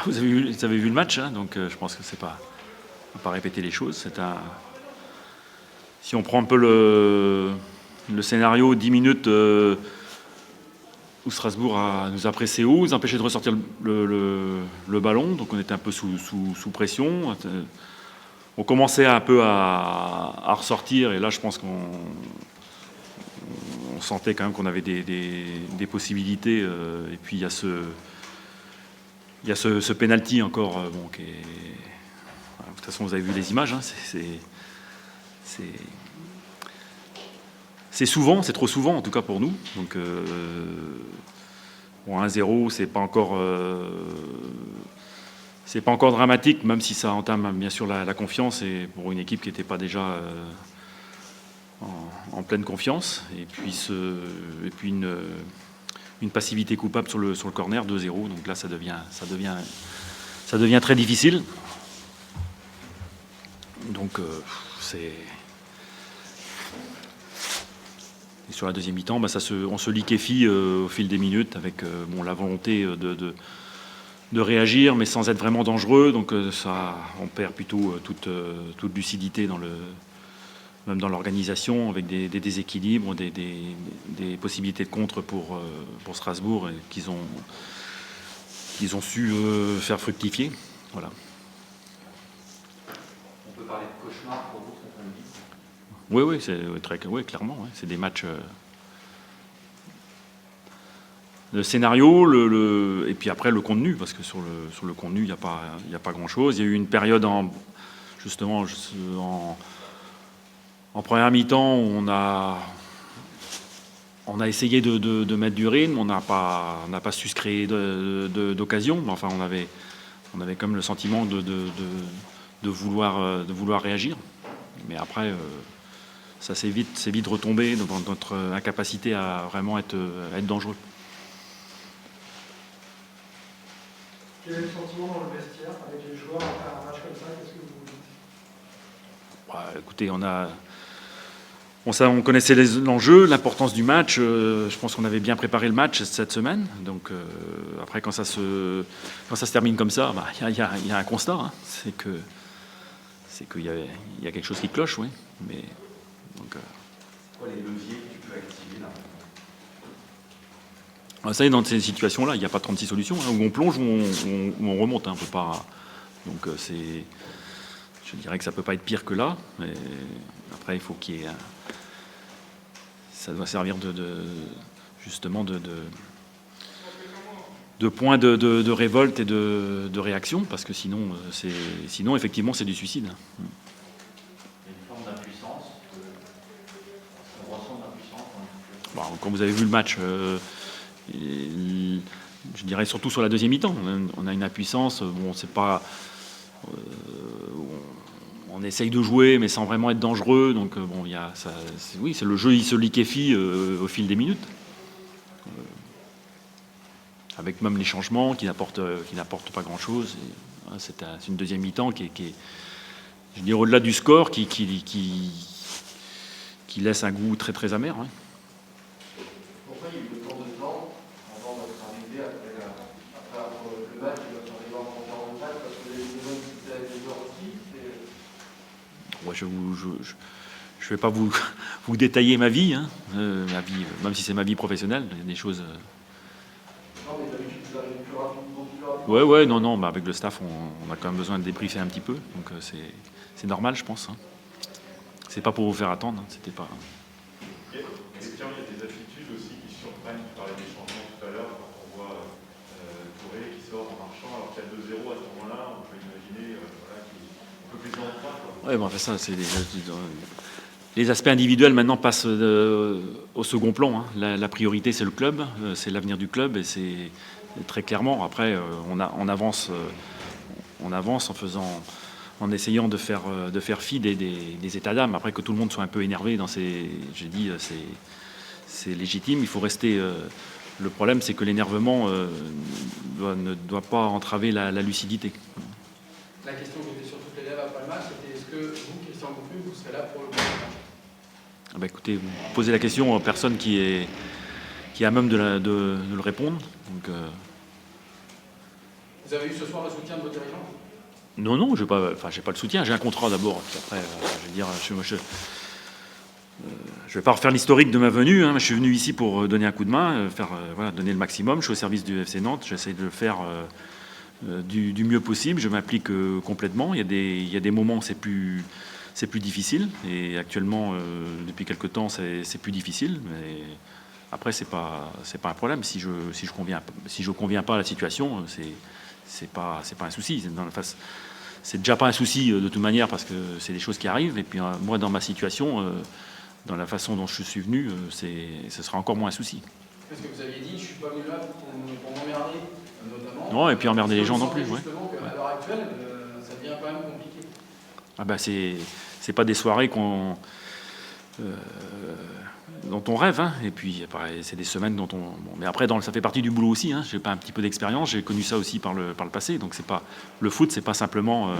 Vous avez vu le match, hein, donc je pense que c'est pas, on va pas répéter les choses. Si on prend un peu le scénario, 10 minutes où Strasbourg nous a pressé haut, nous a empêché de ressortir le ballon, donc on était un peu sous pression. On commençait un peu à ressortir, et là je pense qu'on sentait quand même qu'on avait des possibilités. Et puis il y a ce penalty encore, qui est... De toute façon, vous avez vu les images, hein, c'est souvent, c'est trop souvent en tout cas pour nous. Donc 1-0, c'est pas encore dramatique, même si ça entame bien sûr la confiance, et pour une équipe qui n'était pas déjà en pleine confiance. Et puis une passivité coupable sur le corner, 2-0. Donc là, ça devient très difficile. Donc Et sur la deuxième mi-temps, on se liquéfie au fil des minutes avec la volonté de réagir, mais sans être vraiment dangereux. Donc on perd plutôt toute lucidité même dans l'organisation, avec des déséquilibres, des possibilités de contre pour Strasbourg, et qu'ils ont su faire fructifier. Voilà. On peut parler de cauchemar pour vous cet après-midi ? Oui, clairement. Ouais. C'est des matchs. Le scénario, et puis après le contenu, parce que sur le contenu, il n'y a pas grand-chose. Il y a eu une période justement en première mi-temps où on a essayé de mettre du rythme. On n'a pas su se créer d'occasion. Mais enfin, on avait quand même le sentiment de vouloir réagir. Mais après, ça s'est vite retombé devant notre incapacité à vraiment être dangereux. Quel est le sentiment dans le vestiaire avec les joueurs après un match comme ça? Qu'est-ce que vous dites? Écoutez, on connaissait l'enjeu, l'importance du match. Je pense qu'on avait bien préparé le match cette semaine. Donc après, quand ça se termine comme ça, il y a un constat. Hein. C'est qu'il y a quelque chose qui cloche, oui. Mais donc. C'est quoi les leviers que tu peux activer là? Vous savez, dans ces situations-là, il n'y a pas 36 solutions. Hein, où on plonge, où on remonte. Hein, on peut pas. Donc je dirais que ça peut pas être pire que là. Mais après, il faut qu'il y ait. Ça doit servir justement de point de révolte et de réaction, parce que sinon effectivement, c'est du suicide. Il y a une forme d'impuissance. On ressent de l'impuissance. Quand vous avez vu le match, je dirais surtout sur la deuxième mi-temps, on a une impuissance. C'est pas. On essaye de jouer, mais sans vraiment être dangereux. Donc c'est le jeu, il se liquéfie au fil des minutes, avec même les changements qui n'apportent pas grand-chose. C'est une deuxième mi-temps qui est, je dirais, au-delà du score, qui laisse un goût très très amer. Hein. Pourquoi il y a eu autant de temps avant votre arrivée après le match et votre arrivée en conférence de match? Parce que les joueurs discutaient avec les joueurs aussi. Je ne vais pas vous détailler ma vie, hein. Ma vie, même si c'est ma vie professionnelle, il y a des choses. Non, mais d'habitude, vous arrivez plus rapidement. Ouais, non, avec le staff, on a quand même besoin de débriefer un petit peu, donc c'est normal, je pense. Hein. C'est pas pour vous faire attendre, hein. C'était pas. Christian, il y a des attitudes aussi qui surprennent. Tu parlais des changements tout à l'heure, quand on voit Touré qui sort en marchant, alors qu'il y a 2-0 à ce moment-là, on peut imaginer qu'il peut plus en trois. Ouais, ça, c'est les aspects individuels maintenant passent au second plan. Hein. La priorité, c'est le club, c'est l'avenir du club, et c'est très clairement. Après, on avance en essayant de faire fi des états d'âme. Après, que tout le monde soit un peu énervé j'ai dit, c'est légitime. Il faut rester. Le problème, c'est que l'énervement ne doit pas entraver la lucidité. La question qui était sur toutes les lèvres après le match, c'était est-ce que vous, Christian Goupil, vous serez là pour le prochain match? Écoutez, vous posez la question à personne qui est à même de le répondre. Donc, Vous avez eu ce soir le soutien de vos dirigeants? Non, j'ai pas le soutien. J'ai un contrat d'abord. Puis après, je veux dire, je vais pas refaire l'historique de ma venue. Hein. Je suis venu ici pour donner un coup de main, donner le maximum. Je suis au service du FC Nantes. J'essaie de le faire du mieux possible. Je m'implique complètement. Il y a des moments où c'est plus difficile. Et actuellement, depuis quelque temps, c'est plus difficile. Mais après, c'est pas un problème. Si je conviens pas à la situation, c'est pas un souci. C'est déjà pas un souci de toute manière parce que c'est des choses qui arrivent. Et puis moi, dans ma situation, dans la façon dont je suis venu, ce sera encore moins un souci. Parce que vous aviez dit, je suis pas venu là pour m'emmerder, notamment. Non, et puis emmerder les gens non plus. Justement, qu'à l'heure actuelle, ça devient quand même compliqué. Ah bah c'est pas des soirées dont on rêve, hein. Et puis c'est des semaines dont on. Bon, mais après, ça fait partie du boulot aussi. Hein. J'ai pas un petit peu d'expérience, j'ai connu ça aussi par le passé. Donc c'est pas le foot, c'est pas simplement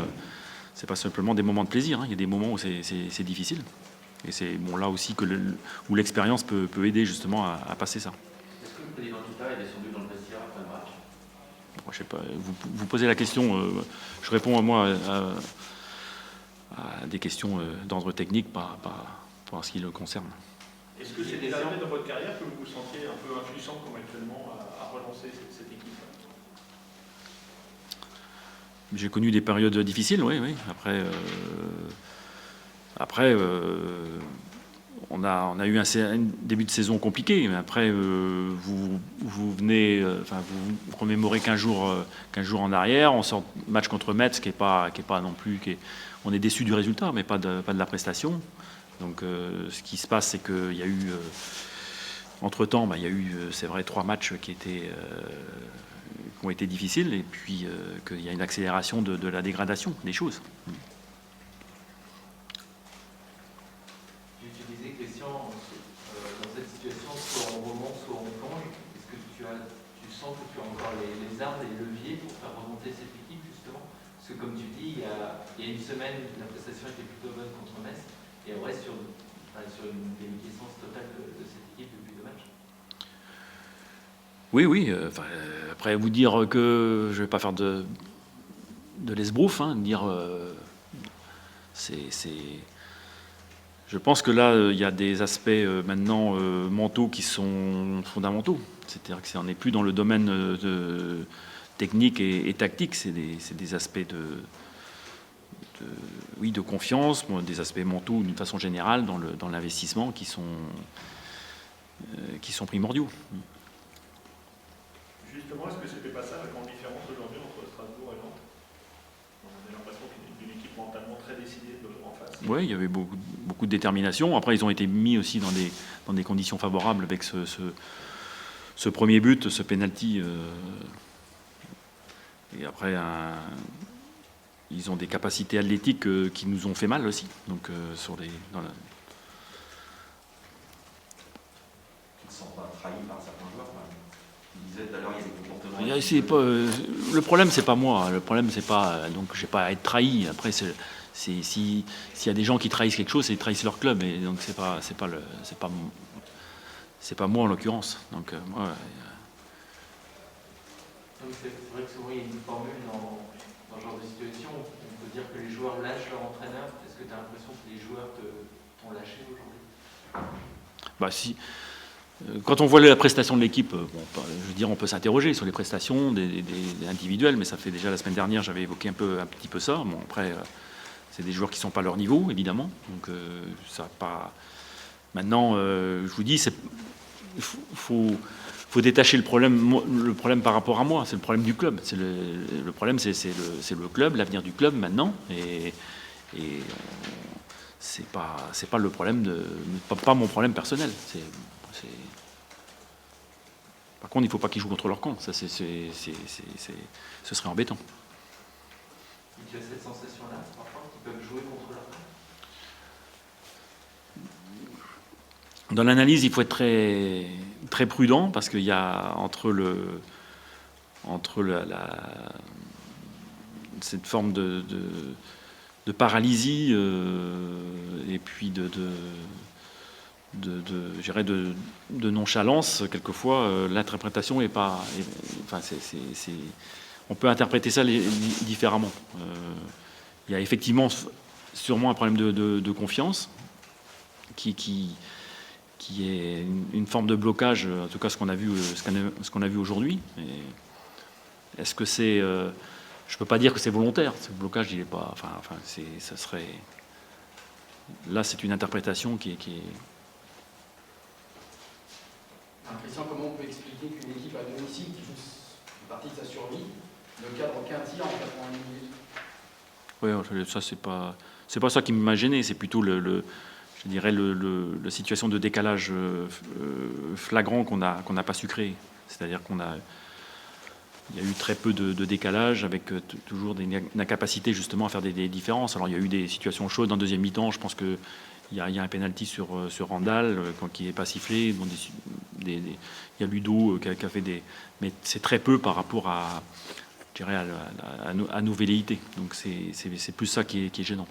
des moments de plaisir. Hein. Il y a des moments où c'est difficile. Et c'est là aussi où l'expérience peut aider justement à passer ça. Est-ce que le président Tita est descendu dans le vestiaire après le match? Moi, je sais pas. Vous posez la question. Je réponds à des questions d'ordre technique, pas en ce qui le concerne. Est-ce que c'est des années dans votre carrière que vous vous sentiez un peu impuissant comme actuellement à relancer cette équipe? J'ai connu des périodes difficiles, oui. Après, on a eu un début de saison compliqué, mais après, vous remémorez 15 jours en arrière, on sort match contre Metz, qui est pas non plus, on est déçu du résultat, mais pas de la prestation. Donc, ce qui se passe, c'est qu'il y a eu, entre-temps, il y a eu, c'est vrai, 3 matchs qui ont été difficiles, et puis qu'il y a une accélération de la dégradation des choses. Tu disais, Christian, dans cette situation, soit on remonte, soit on plonge. Est-ce que tu sens que tu as encore les armes et les leviers pour faire remonter cette équipe, justement? Parce que comme tu dis, il y a une semaine, la prestation était plutôt bonne contre Metz, et on reste sur une déliquescence totale de cette équipe depuis 2 matchs. Oui. Après, vous dire que je ne vais pas faire de l'esbrouf, hein, dire je pense que là, il y a des aspects maintenant mentaux qui sont fondamentaux. C'est-à-dire que on n'est plus dans le domaine technique et tactique, c'est des aspects de confiance, des aspects mentaux d'une façon générale dans l'investissement qui sont primordiaux. Justement, est-ce que c'était pas ça la grande différence aujourd'hui entre Strasbourg et Nantes? On a l'impression d'une équipe mentalement très décidée en face. Oui, il y avait beaucoup de détermination. Après, ils ont été mis aussi dans des conditions favorables avec ce premier but, ce penalty. Et après, ils ont des capacités athlétiques qui nous ont fait mal aussi. Donc, Ils ne sont pas trahis par certains joueurs. Ils disaient tout à l'heure, il y a des comportements. Le problème, c'est pas moi. Le problème, c'est pas. Donc, j'ai pas à être trahi. Après, s'il y a des gens qui trahissent quelque chose, c'est qu'ils trahissent leur club. Et donc, c'est pas moi en l'occurrence. Donc, moi. C'est vrai que souvent il y a une formule dans ce genre de situation où on peut dire que les joueurs lâchent leur entraîneur. Est-ce que tu as l'impression que les joueurs t'ont lâché aujourd'hui? Si. Quand on voit la prestation de l'équipe, je veux dire, on peut s'interroger sur les prestations des individuels, mais ça fait déjà la semaine dernière, j'avais évoqué un petit peu ça. Bon, après, c'est des joueurs qui ne sont pas à leur niveau, évidemment. Donc, ça pas. Maintenant, je vous dis, faut détacher le problème par rapport à moi. C'est le problème du club. Le problème, c'est le club, l'avenir du club maintenant. Et c'est pas le problème pas mon problème personnel. Par contre, il ne faut pas qu'ils jouent contre leur camp. Ça, ce serait embêtant. Et tu as cette sensation-là, parfois, qu'ils peuvent jouer contre leur camp? Dans l'analyse, il faut être très, très prudent parce qu'il y a entre cette forme de paralysie et puis je dirais de nonchalance, quelquefois l'interprétation est pas. on peut interpréter ça différemment. Il y a effectivement sûrement un problème de confiance qui est une forme de blocage, en tout cas ce qu'on a vu aujourd'hui. Est-ce que c'est... je ne peux pas dire que c'est volontaire, ce blocage, il n'est pas... ça serait... Là, c'est une interprétation qui est... Christian, comment on peut expliquer qu'une équipe à domicile qui joue une partie de sa survie ne cadre aucun tir en 90 minutes? Oui, ça, c'est pas ça qui m'a gêné, c'est plutôt je dirais la situation de décalage flagrant qu'on n'a pas su créer. C'est-à-dire il y a eu très peu de décalage avec toujours une incapacité justement à faire des différences. Alors il y a eu des situations chaudes en deuxième mi-temps. Je pense qu'il y a un penalty sur Randall qui n'est pas sifflé. Bon, il y a Ludo qui a fait des... Mais c'est très peu par rapport à, je dirais, à nos velléités. Donc c'est plus ça qui est gênant.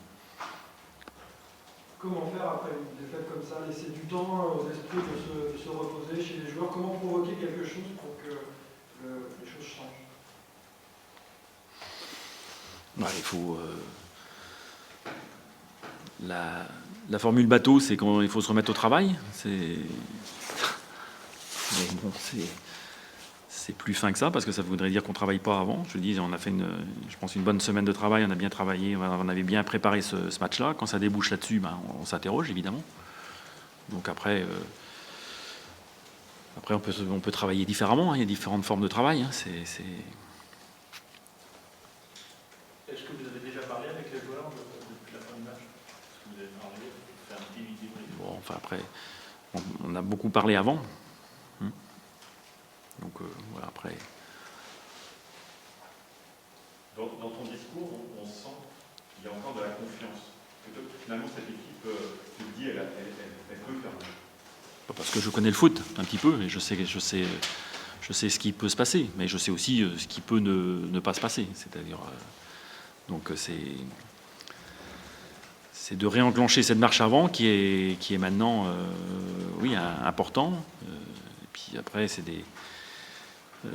Comment faire après une défaite comme ça? Laisser du temps aux esprits de se reposer chez les joueurs? Comment provoquer quelque chose pour que les choses changent? Il faut... la formule bateau, c'est qu'il faut se remettre au travail. Mais bon, c'est plus fin que ça, parce que ça voudrait dire qu'on ne travaille pas avant. Je dis, on a fait, je pense, une bonne semaine de travail, on a bien travaillé, on avait bien préparé ce match-là. Quand ça débouche là-dessus, on s'interroge, évidemment. Donc après on peut travailler différemment, hein. Il y a différentes formes de travail. Hein. Est-ce que vous avez déjà parlé avec les joueurs depuis la fin du match? Est-ce que vous avez parlé, fait un petit débrief? Bon, enfin après, on a beaucoup parlé avant. Donc voilà, après... Dans ton discours, on sent qu'il y a encore de la confiance. Finalement, cette équipe, tu le dis, elle peut faire mal. Parce que je connais le foot un petit peu, et je sais ce qui peut se passer, mais je sais aussi ce qui peut ne pas se passer. C'est-à-dire, donc c'est de réenclencher cette marche avant qui est maintenant, important. Et puis après, c'est des... de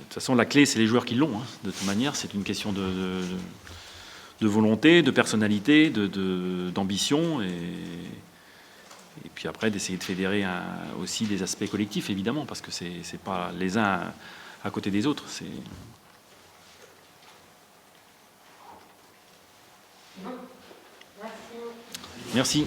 toute façon, la clé, c'est les joueurs qui l'ont. Hein. De toute manière, c'est une question de volonté, de personnalité, d'ambition, et puis après d'essayer de fédérer aussi des aspects collectifs, évidemment, parce que c'est pas les uns à côté des autres. Merci. Merci.